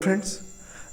Friends,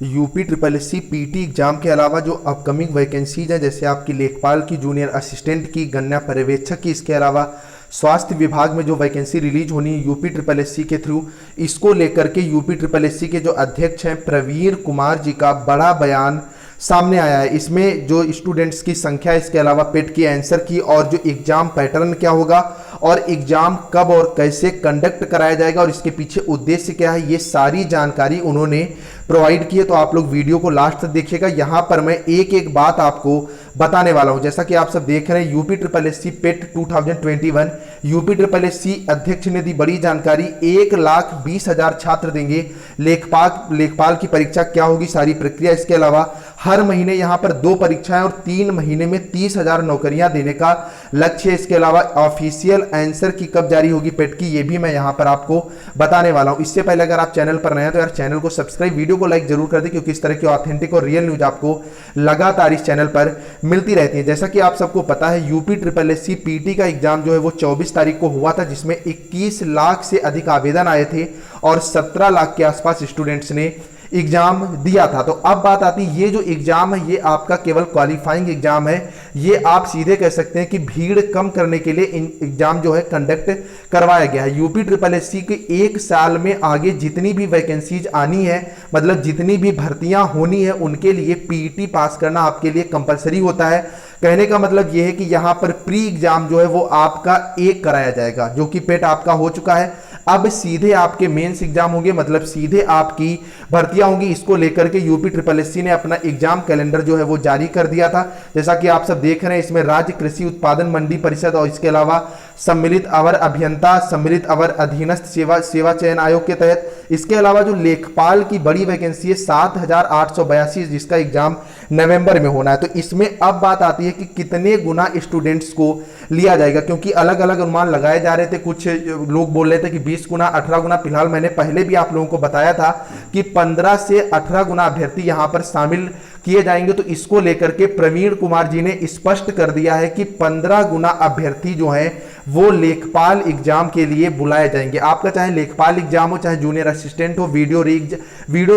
UP triple S C PT exam के अलावा जो अपकमिंग वैकेंसीज हैं, जैसे आपकी लेखपाल की, जूनियर असिस्टेंट की, गन्ना पर्यवेक्षक की, इसके अलावा स्वास्थ्य विभाग में जो वैकेंसी रिलीज होनी है यूपी ट्रिपल एस सी के थ्रू, इसको लेकर के यूपी ट्रिपल एस सी के जो अध्यक्ष हैं प्रवीण कुमार जी का बड़ा बयान सामने आया है। इसमें जो स्टूडेंट्स की संख्या, इसके अलावा पेट की, आंसर की, और जो एग्जाम पैटर्न क्या होगा और एग्जाम कब और कैसे कंडक्ट कराया जाएगा और इसके पीछे उद्देश्य क्या है, ये सारी जानकारी उन्होंने प्रोवाइड की है। तो आप लोग वीडियो को लास्ट तक देखिएगा। यहाँ पर मैं एक एक बात आपको बताने वाला हूँ। जैसा कि आप सब देख रहे हैं, यूपी ट्रिपल एस सी पेट 2021 यूपी ट्रिपल एस सी अध्यक्ष ने दी बड़ी जानकारी। 1,20,000 छात्र देंगे। लेखपाल की परीक्षा क्या होगी, सारी प्रक्रिया, इसके अलावा हर महीने यहाँ पर 2 परीक्षाएं और 3 महीने में 30,000 नौकरियां देने का लक्ष्य है। इसके अलावा ऑफिशियल आंसर की कब जारी होगी पेट की, ये भी मैं यहाँ पर आपको बताने वाला हूँ। इससे पहले अगर आप चैनल पर नए हैं तो यार चैनल को सब्सक्राइब, वीडियो को लाइक जरूर कर दें, क्योंकि इस तरह की ऑथेंटिक और रियल न्यूज आपको लगातार इस चैनल पर मिलती रहती है। जैसा कि आप सबको पता है, UP triple S C PT का एग्जाम जो है वो 24 तारीख को हुआ था, जिसमें 21 लाख से अधिक आवेदन आए थे और 17 लाख के आसपास स्टूडेंट्स ने एग्जाम दिया था। तो अब बात आती है, ये जो एग्जाम है ये आपका केवल क्वालिफाइंग एग्जाम है। ये आप सीधे कह सकते हैं कि भीड़ कम करने के लिए एग्जाम जो है कंडक्ट करवाया गया है। यूपी ट्रिपल एस सी के 1 साल में आगे जितनी भी वैकेंसीज आनी है, मतलब जितनी भी भर्तियां होनी है, उनके लिए पीईटी पास करना आपके लिए कंपलसरी होता है। कहने का मतलब यह है कि यहां पर प्री एग्जाम जो है वो आपका एक कराया जाएगा, जो कि पेट आपका हो चुका है। अब सीधे आपके मेंस एग्जाम होंगे, मतलब सीधे आपकी भर्तियां होंगी। इसको लेकर के यूपी ट्रिपल एस सी ने अपना एग्जाम कैलेंडर जो है वो जारी कर दिया था। जैसा कि आप सब देख रहे हैं, इसमें राज्य कृषि उत्पादन मंडी परिषद और इसके अलावा सम्मिलित अवर अभियंता, सम्मिलित अवर अधीनस्थ सेवा चयन आयोग के तहत, इसके अलावा जो लेखपाल की बड़ी वैकेंसी है 7,882, जिसका एग्जाम नवंबर में होना है। तो इसमें अब बात आती है कि कितने गुना स्टूडेंट्स को लिया जाएगा, क्योंकि अलग अलग अनुमान लगाए जा रहे थे। कुछ लोग बोल रहे थे कि 20 गुना, 18 गुना। फिलहाल मैंने पहले भी आप लोगों को बताया था कि 15 से 18 गुना अभ्यर्थी यहां पर शामिल किए जाएंगे। तो इसको लेकर के प्रवीण कुमार जी ने स्पष्ट कर दिया है कि 15 गुना अभ्यर्थी जो है वो लेखपाल एग्जाम के लिए बुलाए जाएंगे। आपका चाहे लेखपाल एग्जाम हो, चाहे जूनियर असिस्टेंट हो, वीडियो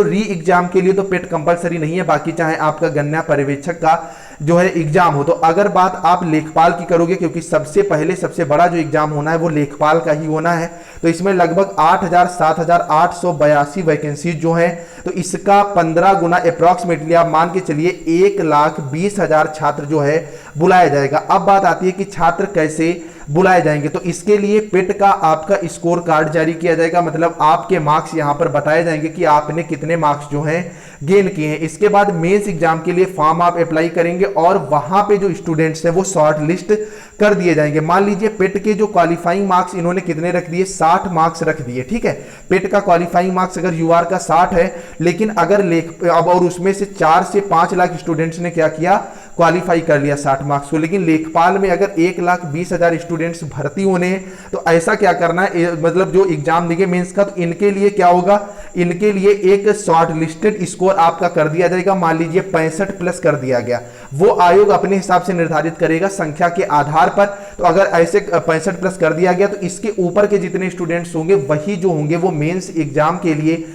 री एग्जाम के लिए तो पेट कंपलसरी नहीं है, बाकी चाहे आपका गन्ना पर्यवेक्षक का जो है एग्जाम हो। तो अगर बात आप लेखपाल की करोगे, क्योंकि सबसे पहले सबसे बड़ा जो एग्जाम होना है वो लेखपाल का ही होना है, तो इसमें लगभग 7,882 वैकेंसी जो है, तो इसका 15 गुना अप्रॉक्सीमेटली आप मान के चलिए 1,20,000 छात्र जो है बुलाया जाएगा। अब बात आती है कि छात्र कैसे बुलाए जाएंगे। तो इसके लिए पेट का आपका स्कोर कार्ड जारी किया जाएगा, मतलब आपके मार्क्स यहां पर बताए जाएंगे कि आपने कितने मार्क्स जो हैं गेन किए हैं। इसके बाद मेंस एग्जाम के लिए फॉर्म आप अप्लाई करेंगे और वहां पे जो स्टूडेंट्स हैं वो शॉर्ट लिस्ट कर दिए जाएंगे। मान लीजिए पेट के जो क्वालिफाइंग मार्क्स इन्होंने कितने रख दिए, 60 मार्क्स रख दिए, ठीक है। पेट का क्वालिफाइंग मार्क्स अगर यूआर का 60 है, लेकिन अगर अब और उसमें से 4 से 5 लाख स्टूडेंट्स ने क्या किया, क्वालिफाई कर लिया 60 मार्क्स को। लेकिन लेखपाल में अगर 1,20,000 स्टूडेंट्स भर्ती होने हैं, तो ऐसा क्या करना है, मतलब जो एग्जाम देंगे मेंस का, तो इनके लिए क्या होगा, इनके लिए एक शॉर्ट लिस्टेड स्कोर आपका कर दिया जाएगा। मान लीजिए 65 प्लस कर दिया गया, वो आयोग अपने हिसाब से निर्धारित करेगा संख्या के आधार पर। तो अगर ऐसे 65 प्लस कर दिया गया, तो इसके ऊपर के जितने स्टूडेंट्स होंगे वही जो होंगे वो मेंस एग्जाम के लिए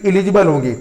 एलिजिबल होंगे।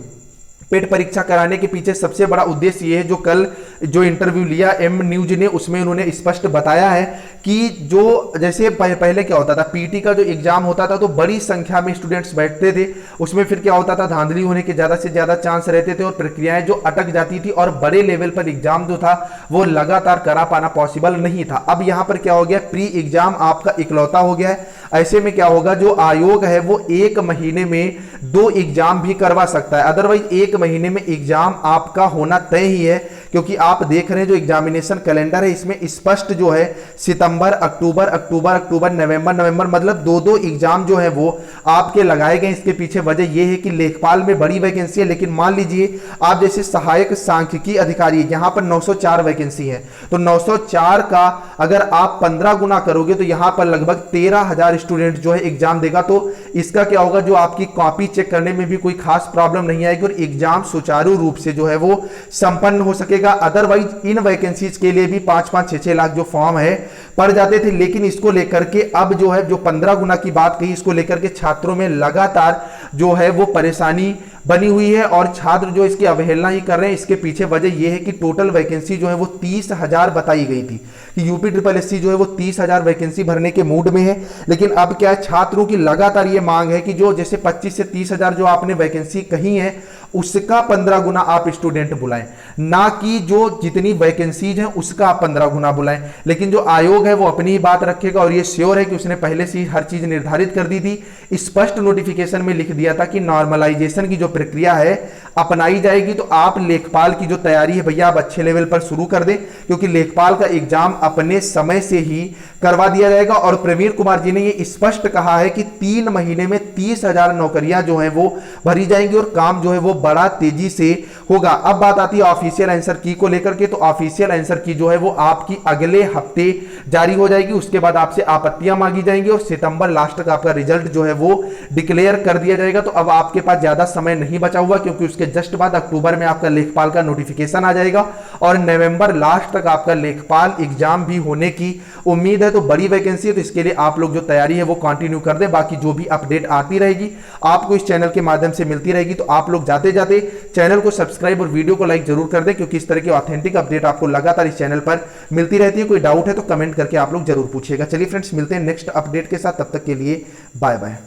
पेट परीक्षा कराने के पीछे सबसे बड़ा उद्देश्य यह है, जो कल जो इंटरव्यू लिया एम न्यूज ने, उसमें उन्होंने स्पष्ट बताया है कि जो जैसे पहले क्या होता था, पीटी का जो एग्जाम होता था तो बड़ी संख्या में स्टूडेंट्स बैठते थे, उसमें फिर क्या होता था, धांधली होने के ज्यादा से ज्यादा चांस रहते थे और प्रक्रियाएं जो अटक जाती थी और बड़े लेवल पर एग्जाम जो था वो लगातार करा पाना पॉसिबल नहीं था। अब यहां पर क्या हो गया, प्री एग्जाम आपका इकलौता हो गया है। ऐसे में क्या होगा, जो आयोग है वो 1 महीने में 2 एग्जाम भी करवा सकता है, अदरवाइज 1 महीने में एग्जाम आपका होना तय ही है। क्योंकि आप देख रहे हैं जो एग्जामिनेशन कैलेंडर है, इसमें स्पष्ट जो है सितंबर, अक्टूबर, नवंबर, मतलब 2-2 एग्जाम जो है वो आपके लगाए गए। इसके पीछे वजह यह है कि लेखपाल में बड़ी वैकेंसी है, लेकिन मान लीजिए आप जैसे सहायक सांख्यिकी अधिकारी, यहां पर 904 वैकेंसी है, तो 904 का अगर आप 15 गुना करोगे तो यहां पर लगभग 13,000 स्टूडेंट जो है एग्जाम देगा। तो इसका क्या होगा, जो आपकी कॉपी चेक करने में भी कोई खास प्रॉब्लम नहीं आएगी और एग्जाम सुचारू रूप से जो है वो संपन्न हो सकेगा। अदरवाइज इन वैकेंसीज के लिए भी 5-5, 6-6 लाख जो फॉर्म है पड़ जाते थे। लेकिन इसको लेकर के अब जो है, जो 15 गुना की बात कही, इसको लेकर के छात्रों में लगातार जो है वो परेशानी बनी हुई है और छात्र जो इसकी अवहेलना ही कर रहे हैं। इसके पीछे वजह यह है कि टोटल वैकेंसी जो है वो 30,000 बताई गई थी कि यूपी ट्रिपल एससी जो है वो 30,000 वैकेंसी भरने के मूड में है। लेकिन अब क्या है, छात्रों की लगातार ये मांग है कि जो जैसे 25 से 30,000 जो आपने वैकेंसी कही है उसका 15 गुना आप स्टूडेंट बुलाएं, ना कि जो जितनी वैकेंसीज हैं उसका आप 15 गुना बुलाएं। लेकिन जो आयोग है वो अपनी ही बात रखेगा और ये श्योर है कि उसने पहले से ही हर चीज निर्धारित कर दी थी। स्पष्ट नोटिफिकेशन में लिख दिया था कि नॉर्मलाइजेशन की जो प्रक्रिया है अपनाई जाएगी। तो आप लेखपाल की जो तैयारी है भैया आप अच्छे लेवल पर शुरू कर दें, क्योंकि लेखपाल का एग्जाम अपने समय से ही करवा दिया जाएगा। और प्रवीण कुमार जी ने ये स्पष्ट कहा है कि 3 महीने में 30,000 नौकरियां जो हैं वो भरी जाएंगी और काम जो है वो बड़ा तेजी से होगा। अब बात आती है ऑफिशियल आंसर की को लेकर के, तो ऑफिशियल आंसर की जो है वो आपकी अगले हफ्ते जारी हो जाएगी। उसके बाद आपसे आपत्तियां मांगी जाएंगी और सितंबर लास्ट तक आपका रिजल्ट जो है वो डिक्लेयर कर दिया जाएगा। तो अब आपके पास ज्यादा समय नहीं बचा हुआ, क्योंकि उसके जस्ट बाद अक्टूबर में आपका लेखपाल का नोटिफिकेशन आ जाएगा और नवंबर लास्ट तक आपका लेखपाल एग्जाम भी होने की उम्मीद है। तो बड़ी वैकेंसी है, तो इसके लिए आप लोग जो तैयारी है वो कंटिन्यू कर दें। बाकी जो भी अपडेट आती रहेगी आपको इस चैनल के माध्यम से मिलती रहेगी। तो आप लोग जाते जाते चैनल को सब्सक्राइब और वीडियो को लाइक जरूर कर दें, क्योंकि इस तरह की ऑथेंटिक अपडेट आपको लगातार इस चैनल पर मिलती रहती है। कोई डाउट है तो कमेंट करके आप लोग जरूर पूछिएगा। चलिए फ्रेंड्स, मिलते हैं नेक्स्ट अपडेट के साथ, तब तक के लिए बाय बाय।